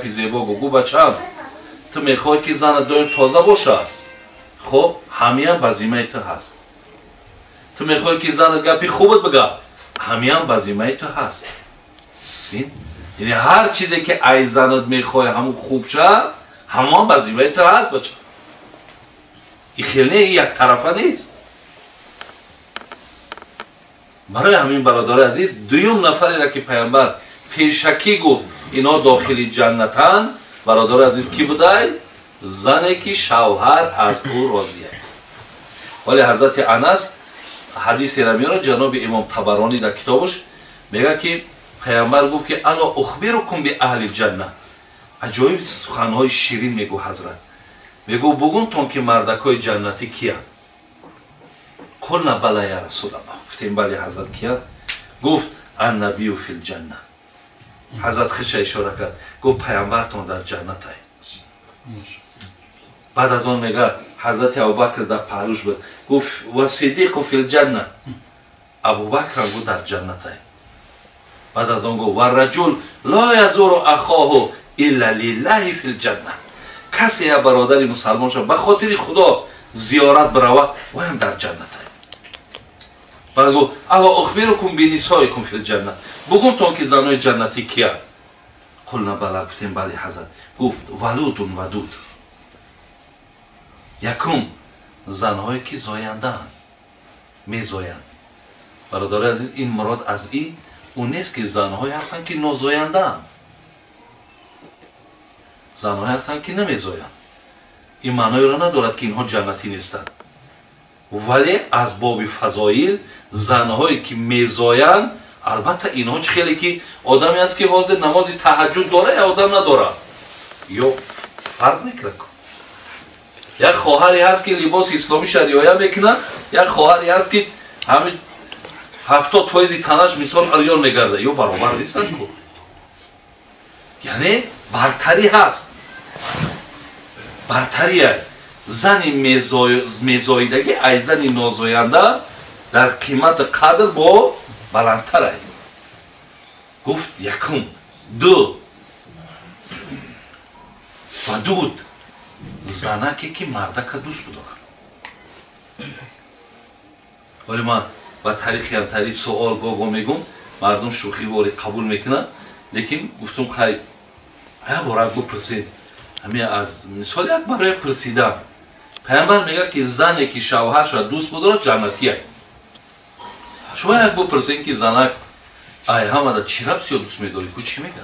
گپی زیبا گو بچم تو میخوای که زن دایم تازه باشه خب همین وظیفه تو هست تو میخوای که زن گپی خوبت بگه همین وظیفه تو هست یعنی هر چیزی که ای زنت میخوای همون خوب شه همون وظیفه تو هست بچه این خیلی یک طرفه نیست برای همین برادر عزیز دویم نفری را که پیامبر پیشکی گفت اینا داخل جنتن برادر عزیز کی بوده؟ زنی که شوهر از او راضیه. ولی حضرت انس حدیثی را میاره جناب امام طبرانی در کتابش میگه که پیامبر گفت که الا اخبرکم به اهل جنه عجایب سخنهای شیرین میگو حضرت میگو بگون تون که مردکای جنتی کیه قلنا بله یا رسول الله گفتیم بله حضرت کیه گفت النبی فی الجنه حضرت خیش اشاره کرد گفت پیامبرتون در جنت های بعد از آن میگه حضرت ابوبکر در پهلوش بود گفت و صدیق فی الجنه ابوبکر گفت در جنت های بعد از آن گفت و رجل لا یزور اخاه الا لله فی الجنه کسی یا برادری مسلمان شد به خاطر خدا زیارت بروه و هم در جنت های بعد گفت اوا اخبرکم بنسائکم فی الجنه بگون تون که زنای جنتی کیه قلنا بله گفتیم بله حضرت گفت ولود ودود یکم زنهایی که زاینده میزایند برادر عزیز این مراد از این اون نیست که زنهایی هستن که نازاینده زنهایی هستن که نمیزایند این معنی را ندارد که اینها جنتی نیستند ولی از باب فضایل زنهایی که میزایند البته اینها چه خیلی که آدمی است که حاضر نماز تهجد داره یا آدم نداره یا فرق میکنه یک خواهری هست که لباس اسلامی شریعه میکنه یک خواهری هست که همین 70% تنش مثال عریان میگرده یا برابر نیستن کو یعنی برتری هست برتریه زن میزایدگی ای زن نازاینده در قیمت قدر با بلندتره گفت یکم دو ودود زنکی که مردک دوست بدارن ولی من با تاریخی هم تاریخ سوال گاگا میگم مردم شوخی باری قبول میکنن لیکن گفتم خیلی ها بارا گو پرسید همین از مثال یک برای پرسیدم پیامبر میگه که زنی که شوهرش را دوست بداره جنتیه شما یک بپرسین که زنک ای همه چی را بسیار دوست میداری که چی میگه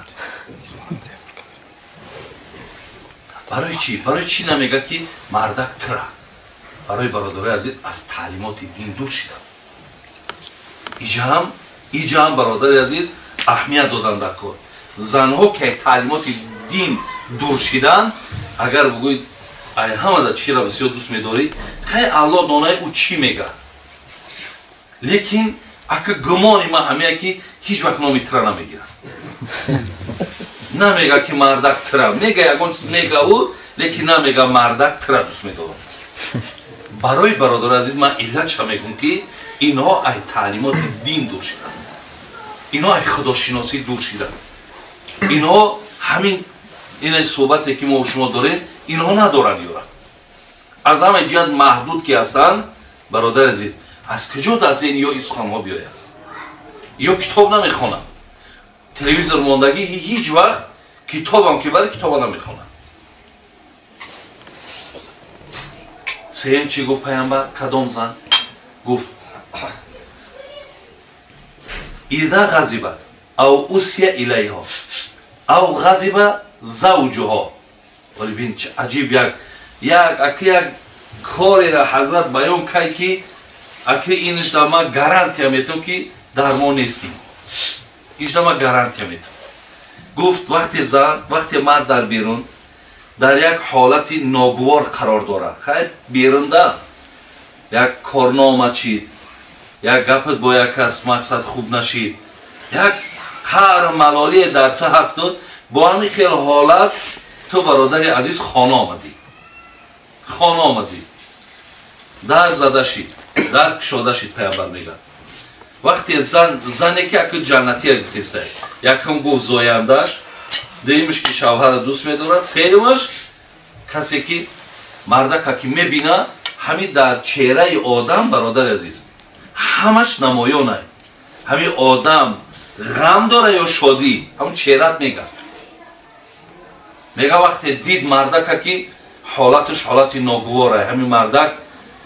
برای چی نمیگه که مردک تره برای برادر عزیز از تعلیمات دین دور شدن ایجا هم برادر عزیز اهمیت دادن در کار زنها که تعلیمات دین دور شدن اگر بگوید ای همه چی را بسیار دوست میداری خیلی الله دانای او چی میگه لیکن اگه گمانی ما همه که هیچ وقت نامی تره نمیگیرن نمیگه که مردک تره میگه یکون چیز میگه او لیکن نمیگه مردک تره دوست میدارم برای برادر عزیز من علت چه میگم که اینها ای تعلیمات دین دور شدن اینها ای خداشناسی دور شدن اینها همین این صحبتی که ما و شما داریم اینها ندارن یورا از همه جهت محدود که هستن برادر عزیز از کجا دست این یا اسخان ها بیاید یا کتاب نمیخونن تلویزیون ماندگی هیچ وقت کتاب هم که برای کتاب نمیخونن سیم چی گفت پیامبر کدام زن گفت اذا غضبت او اسیه الیها او غضب زوجها ولی ببین چه عجیب یک کاری را حضرت بیان کرد که اگه اینش در ما گارانتی میتونم که درمان نیستیم اینش در ما گارانتی میتونم گفت وقتی مرد در بیرون در یک حالت ناگوار قرار داره خیلی بیرون ده یک کارنامه چید یک گپت با یک کس مقصد خوب نشید یک قهر ملالی در تو هست با همین خیلی حالت تو برادر عزیز خانه آمدی در زده شید در کشاده شید پیامبر میگه وقتی زنی که اکو جنتی گفتیسته یکم گفت زایندش дуюмаш ки шавҳарро дӯст медорад, сеюмаш касе ки мардака ки мебина ҳамин дар чеҳраи одам, бародари азиз, ҳамаш намоён ай. ҳамин одам ғам дора ё шодӣ, ҳамн чеҳрат мега. Мега вақте дид мардака ки ҳолаташ ҳолати ногувор ай, ҳамин мардак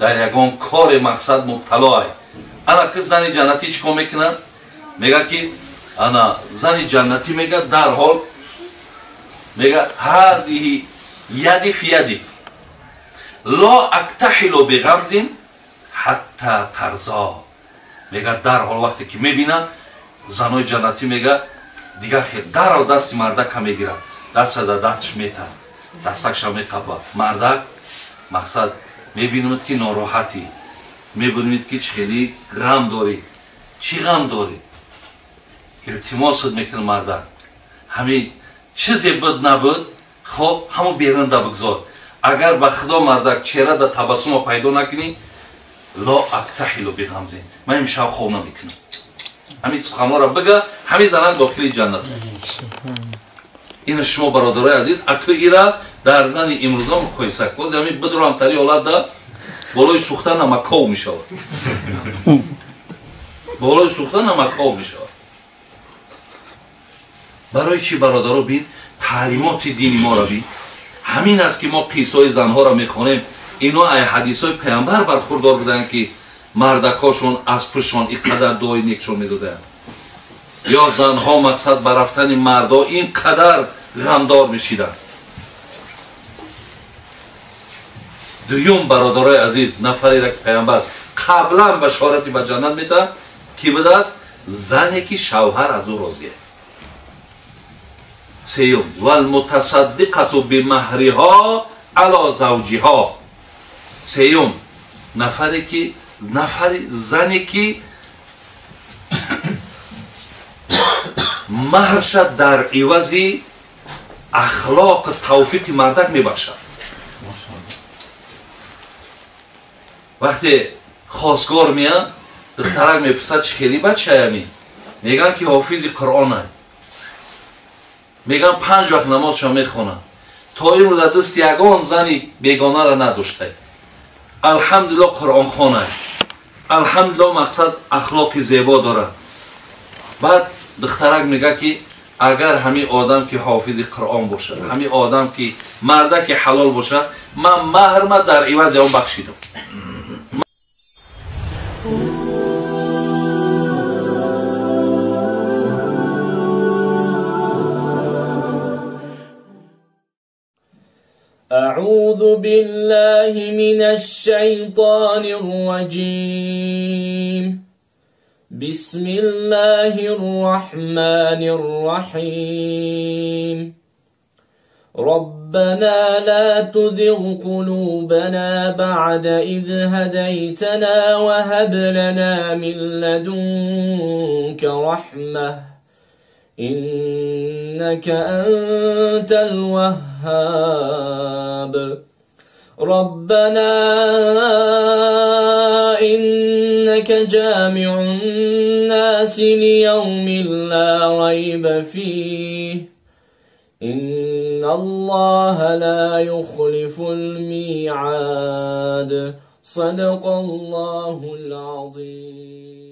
дар ягон кори мақсад мубтало ай. Ана ки зани ҷаннатӣ чӣ кор мекунад? Мега ки ана зани ҷаннатӣ мега дарҳол мега ҳазиҳи яди фи яди ло актаҳилу биғамзин ҳатта тарзо. Мега дарҳол вақте ки мебина занои ҷаннатӣ мега дигар хел дарҳол дасти мардака мегира, дастша дар дасташ мета, дастакша меқаба. Мардак мақсад мебинамед ки нороҳатӣ, мебинамед ки чӣ хелӣ ғам дорӣ. Чӣ ғам дорӣ? илтимосат мекунад мардак, ҳамин чизе буд набуд, хоб ҳамон берунда бигзор. Агар ба худо мардак чеҳрада табассума пайдо накунӣ, ло актаҳилу биғамзин, ман имшаб хоб намекунам. ҳамин суханҳоро бига, ҳамин занак дохили ҷаннат. ина шумо бародарои азиз, акӯ ира дар зани имрӯза муқоиса коз ҳамин бидро ҳамтари ҳолатда болои сӯхта намаков мешавад. болои сӯхта намаков мешавад. барои чӣ бародаро бин таълимоти дини моро бин? ҳамин аст ки мо қиссаҳои занҳоро мехонем. ино ай ҳадисҳои паямбар бархурдор буданд ки мардакошон аз пӯшшон иқадар дуои некшон медоданд. ё занҳо мақсад ба рафтани мардо ин қадар ғамдор мешиданд. дуюм бародарои азиз, нафареро ки паямбар қаблан башорати ба ҷаннат медиҳад, ки будааст? зане ки шавҳар аз ӯ розия. сеюм валмутасаддиқату бимаҳриҳо ало завҷиҳо. сеюм нафари зане ки маҳрша дар ивази ахлоқу тавфиқи мардак мебахшад. вақте хостгор меяд, духтарак мепурсад чӣ хелӣ бачаями? мегӯянд ки ҳофизи қуръон ай. мегӯянд 5 вақт намозша мехонад. то имрӯз аз дасти ягон зани бегонаро надоштай. алҳамдулиллоҳ қуръонхон ай. алҳамдулиллоҳ мақсад ахлоқи зебо дорад. баъд духтарак мегӯяд ки агар ҳамин одам ки ҳофизи қуръон бошад, ҳамин одам ки мардаки ҳалол бошад, ман маҳрма дар ивази он бахшидам. أعوذ بالله من الشيطان الرجيم. بسم الله الرحمن الرحيم. ربنا لا تزغ قلوبنا بعد إذ هديتنا وهب لنا من لدنك رحمة إنك أنت الوهاب. ربنا إنك جامع الناس ليوم لا ريب فيه إن الله لا يخلف الميعاد. صدق الله العظيم.